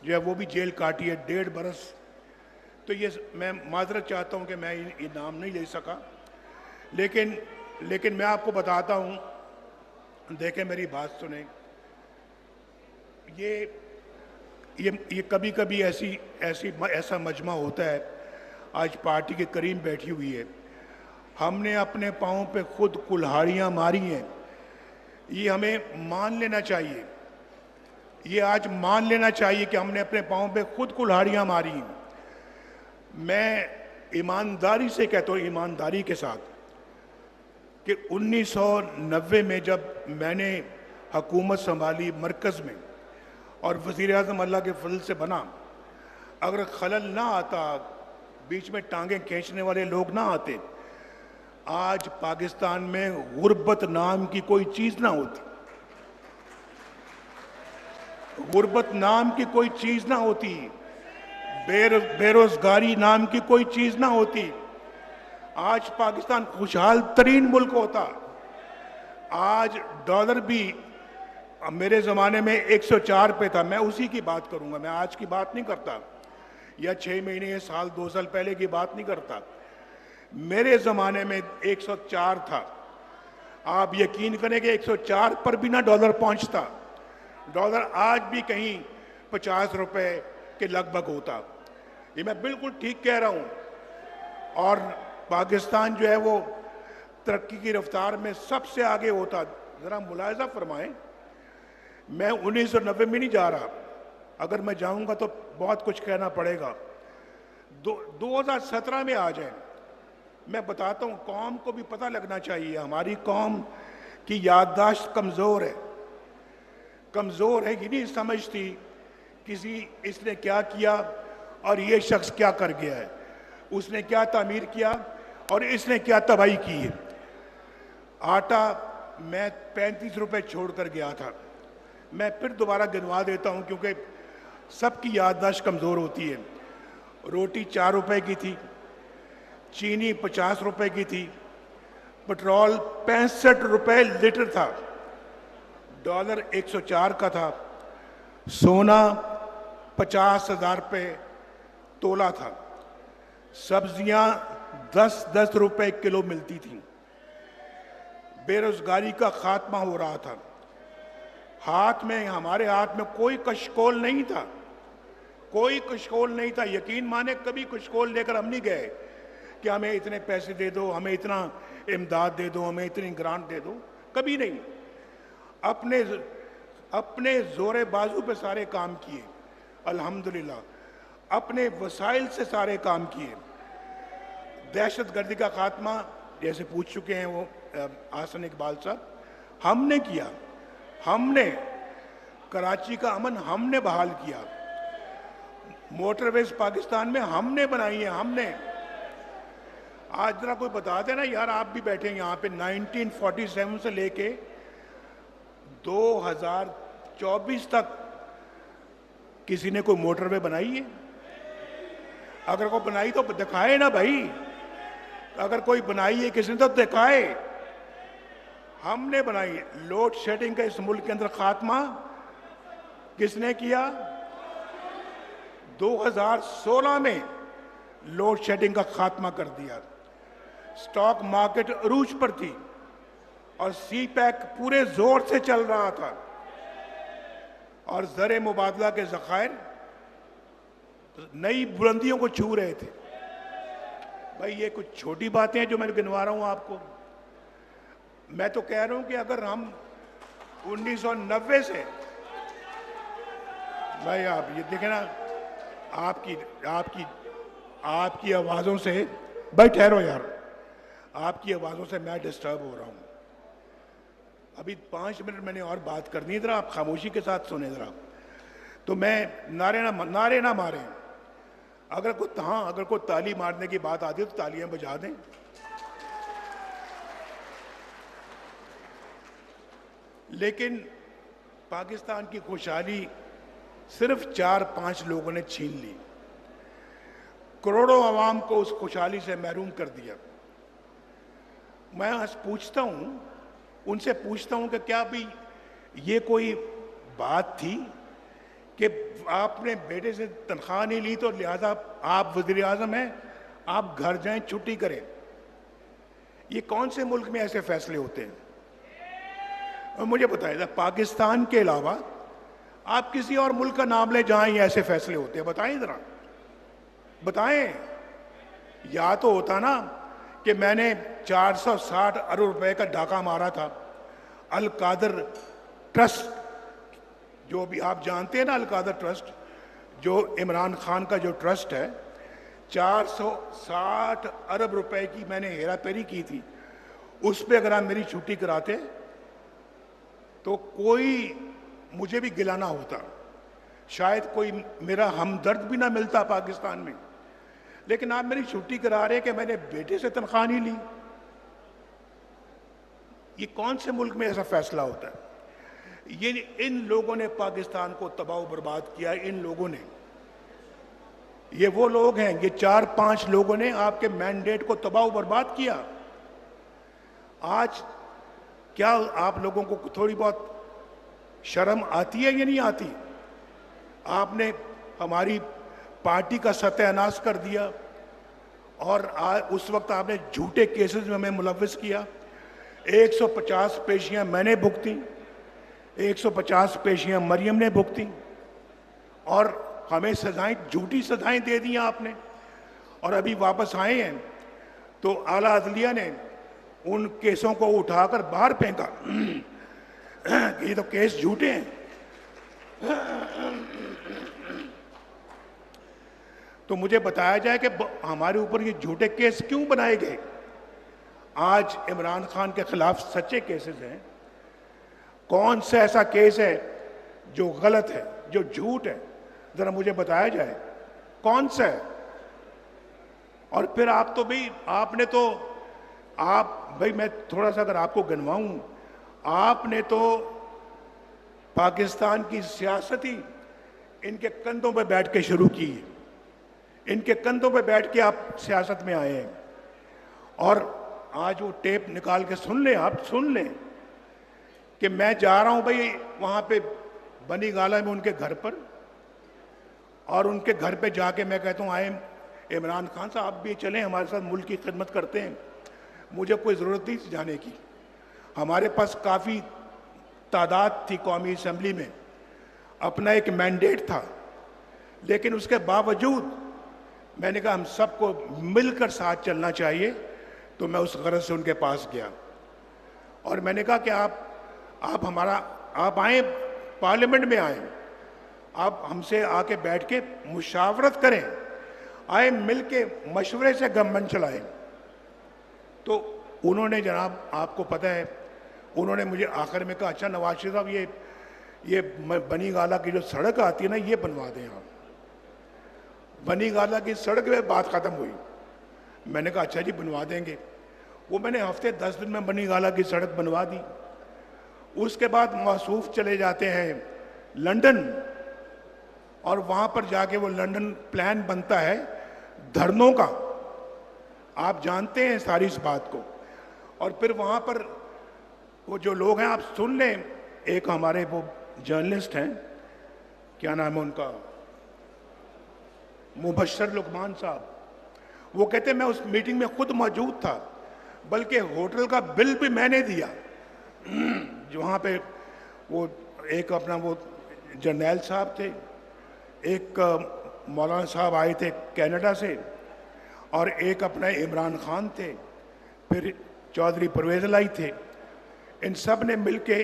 जो है वो भी जेल काटी है 1.5 बरस। तो ये मैं माजरत चाहता हूँ कि मैं ये नाम नहीं ले सका, लेकिन लेकिन मैं आपको बताता हूँ, देखें मेरी बात सुने। ये ये कभी कभी ऐसा मजमा होता है। आज पार्टी के करीब बैठी हुई है, हमने अपने पाँव पे खुद कुल्हाड़ियाँ मारी हैं। ये हमें मान लेना चाहिए, ये आज मान लेना चाहिए कि हमने अपने पाँव पे खुद कुल्हाड़ियाँ मारी हैं। मैं ईमानदारी से कहता हूँ, ईमानदारी के साथ, कि 1990 में जब मैंने हुकूमत संभाली मरकज़ में और वज़ीर आज़म अल्लाह के फजल से बना, अगर खलल ना आता, बीच में टांगें खींचने वाले लोग ना आते, आज पाकिस्तान में गुर्बत नाम की कोई चीज़ ना होती, गुर्बत नाम की कोई चीज़ ना होती, बेरोजगारी नाम की कोई चीज़ ना होती। आज पाकिस्तान खुशहाल तरीन मुल्क होता। आज डॉलर भी मेरे ज़माने में 104 पे था, मैं उसी की बात करूंगा, मैं आज की बात नहीं करता, या 6 महीने या साल 2 साल पहले की बात नहीं करता। मेरे ज़माने में 104 था। आप यकीन करें कि 104 पर भी ना डॉलर पहुंचता। डॉलर आज भी कहीं 50 रुपए के लगभग होता। ये मैं बिल्कुल ठीक कह रहा हूं। और पाकिस्तान जो है वो तरक्की की रफ्तार में सबसे आगे होता। ज़रा मुलाहिजा फरमाएं, मैं 1990 में नहीं जा रहा, अगर मैं जाऊंगा तो बहुत कुछ कहना पड़ेगा। 2017 में आ जाए। मैं बताता हूं, कौम को भी पता लगना चाहिए, हमारी कौम की याददाश्त कमज़ोर है, कमज़ोर है, ये नहीं समझती किसी इसने क्या किया और ये शख्स क्या कर गया है, उसने क्या तामीर किया और इसने क्या तबाही की है। आटा मैं 35 रुपए छोड़ कर गया था, मैं फिर दोबारा गिनवा देता हूं क्योंकि सबकी याददाश्त कमज़ोर होती है। रोटी 4 रुपए की थी, चीनी 50 रुपए की थी, पेट्रोल 65 रुपए लीटर था, डॉलर 104 का था, सोना 50,000 रुपए तोला था, सब्जियां 10-10 रुपए किलो मिलती थी, बेरोजगारी का खात्मा हो रहा था। हमारे हाथ में कोई कशकोल नहीं था, कोई कशकोल नहीं था। यकीन माने कभी कशकोल लेकर हम नहीं गए कि हमें इतने पैसे दे दो, हमें इतना इमदाद दे दो, हमें इतनी ग्रांट दे दो, कभी नहीं। अपने जोरे बाजू पे सारे काम किए, अल्हम्दुलिल्लाह, अपने वसाइल से सारे काम किए। दहशतगर्दी का खात्मा जैसे पूछ चुके हैं वो आसन इकबाल साहब, हमने किया। हमने कराची का अमन हमने बहाल किया, मोटरवेज पाकिस्तान में हमने बनाई है, हमने। आज जरा कोई बता देना यार, आप भी बैठे यहाँ पे, 1947 से लेके 2024 तक किसी ने कोई मोटरवे बनाई है? अगर कोई बनाई तो दिखाए ना भाई, अगर कोई बनाई है किसी ने तो दिखाए। हमने बनाई है। लोड शेडिंग का इस मुल्क के अंदर खात्मा किसने किया? 2016 में लोड शेडिंग का खात्मा कर दिया। स्टॉक मार्केट अरूज पर थी और सी पैक पूरे जोर से चल रहा था और ज़र मुबादला के ज़खायर नई बुलंदियों को छू रहे थे। भाई ये कुछ छोटी बातें हैं जो मैं गिनवा रहा हूं आपको। मैं तो कह रहा हूं कि अगर हम 1990 से, भाई आप ये देखें ना, आपकी आवाज़ों से, भाई ठहरो यार, आपकी आवाज़ों से मैं डिस्टर्ब हो रहा हूं। अभी 5 मिनट मैंने और बात करनी है, जरा आप खामोशी के साथ सुने जरा। तो मैं नारे ना मारें। अगर कोई ताली मारने की बात आती है तो तालियां बजा दें। लेकिन पाकिस्तान की खुशहाली सिर्फ 4-5 लोगों ने छीन ली, करोड़ों आवाम को उस खुशहाली से महरूम कर दिया। मैं आज पूछता हूं, उनसे पूछता हूं कि क्या भी ये कोई बात थी कि आपने बेटे से तनख्वाह नहीं ली तो लिहाजा आप वजीर आजम हैं, आप घर जाएं, छुट्टी करें। ये कौन से मुल्क में ऐसे फैसले होते हैं? और मुझे बताइए, पाकिस्तान के अलावा आप किसी और मुल्क का नाम ले जहां ये ऐसे फैसले होते हैं, बताएं जरा, बताएं। या तो होता ना कि मैंने 460 अरब रुपए का डाका मारा था अल कादर ट्रस्ट, जो भी आप जानते हैं ना, अल कादर ट्रस्ट जो इमरान खान का जो ट्रस्ट है, 460 अरब रुपए की मैंने हेराफेरी की थी। उस पे अगर आप मेरी छुट्टी कराते तो कोई मुझे भी गिलाना होता, शायद कोई मेरा हमदर्द भी ना मिलता पाकिस्तान में। लेकिन आप मेरी छुट्टी करा रहे कि मैंने बेटे से तनख्वाह नहीं ली। ये कौन से मुल्क में ऐसा फैसला होता है? ये इन लोगों ने पाकिस्तान को तबाह बर्बाद किया। इन लोगों ने, ये वो लोग हैं, ये 4-5 लोगों ने आपके मैंडेट को तबाह बर्बाद किया। आज क्या आप लोगों को थोड़ी बहुत शर्म आती है या नहीं आती? आपने हमारी पार्टी का सत्यानाश कर दिया और उस वक्त आपने झूठे केसेस में हमें मुलव्विस किया। 150 पेशियां मैंने भुगती, 150 पेशियां मरियम ने भुगती और हमें सजाएं, झूठी सजाएं दे दी आपने। और अभी वापस आए हैं तो आला अदलिया ने उन केसों को उठाकर बाहर फेंका। ये तो केस झूठे हैं। तो मुझे बताया जाए कि हमारे ऊपर ये झूठे केस क्यों बनाए गए? आज इमरान खान के खिलाफ सच्चे केसेस हैं। कौन सा ऐसा केस है जो गलत है, जो झूठ है? जरा मुझे बताया जाए कौन सा है। और फिर आप तो भाई, आपने तो भाई मैं थोड़ा सा अगर आपको गिनवाऊं, आपने तो पाकिस्तान की सियासत ही इनके कंधों पर बैठ के शुरू की है। इनके कंधों पर बैठ के आप सियासत में आए हैं। और आज वो टेप निकाल के सुन लें, आप सुन लें कि मैं जा रहा हूं भाई वहां पे बनी गाला में उनके घर पर, और उनके घर पे जाके मैं कहता हूं आए इमरान खान साहब आप भी चलें हमारे साथ, मुल्क की खिदमत करते हैं। मुझे कोई ज़रूरत नहीं जाने की। हमारे पास काफ़ी तादाद थी कौमी असम्बली में, अपना एक मैंडेट था। लेकिन उसके बावजूद मैंने कहा हम सबको मिलकर साथ चलना चाहिए। तो मैं उस गरज से उनके पास गया और मैंने कहा कि आप आए, पार्लियामेंट में आए, आप हमसे आके बैठ के मुशावरत करें, आए मिल के मशवरे से गवर्नमेंट चलाएं। तो उन्होंने, जनाब आपको पता है, उन्होंने मुझे आखिर में कहा अच्छा नवाज शरीफ साहब ये बनी गाला की जो सड़क आती है ना, ये बनवा दें आप। बनी गाला की सड़क में बात खत्म हुई। मैंने कहा अच्छा जी बनवा देंगे। वो मैंने हफ्ते 10 दिन में बनी गाला की सड़क बनवा दी। उसके बाद मौसूफ चले जाते हैं लंदन, और वहां पर जाके वो लंदन प्लान बनता है धरनों का। आप जानते हैं सारी इस बात को। और फिर वहां पर वो जो लोग हैं, आप सुन लें, एक हमारे वो जर्नलिस्ट हैं, क्या नाम है उनका, मुबशर लुकमान साहब, वो कहते हैं मैं उस मीटिंग में खुद मौजूद था, बल्कि होटल का बिल भी मैंने दिया। जो वहाँ पे वो एक अपना वो जर्नैल साहब थे, एक मौलाना साहब आए थे कनाडा से, और एक अपना इमरान खान थे, फिर चौधरी परवेज लाई थे। इन सब ने मिलके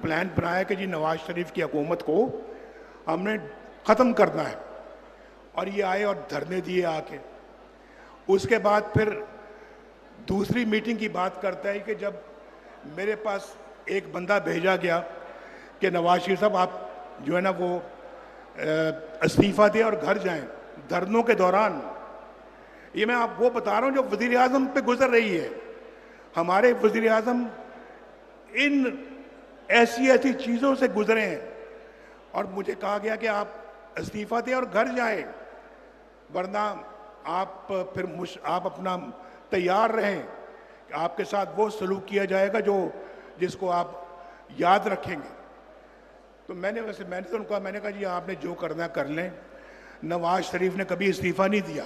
प्लान बनाया कि जी नवाज शरीफ की हुकूमत को हमने ख़त्म करना है। और ये आए और धरने दिए आके। उसके बाद फिर दूसरी मीटिंग की बात करता है कि जब मेरे पास एक बंदा भेजा गया कि नवाज शरीफ साहब आप जो है ना वो इस्तीफ़ा दें और घर जाएं धरनों के दौरान। ये मैं आप वो बता रहा हूँ जो वज़ीर आज़म पे गुजर रही है। हमारे वज़ीर आज़म इन ऐसी चीज़ों से गुजरे हैं, और मुझे कहा गया कि आप इस्तीफ़ा दें और घर जाएं, वरना आप फिर आप अपना तैयार रहें कि आपके साथ वो सलूक किया जाएगा जिसको आप याद रखेंगे। तो मैंने तो उनको कहा, मैंने कहा जी आपने जो करना कर लें, नवाज शरीफ ने कभी इस्तीफा नहीं दिया।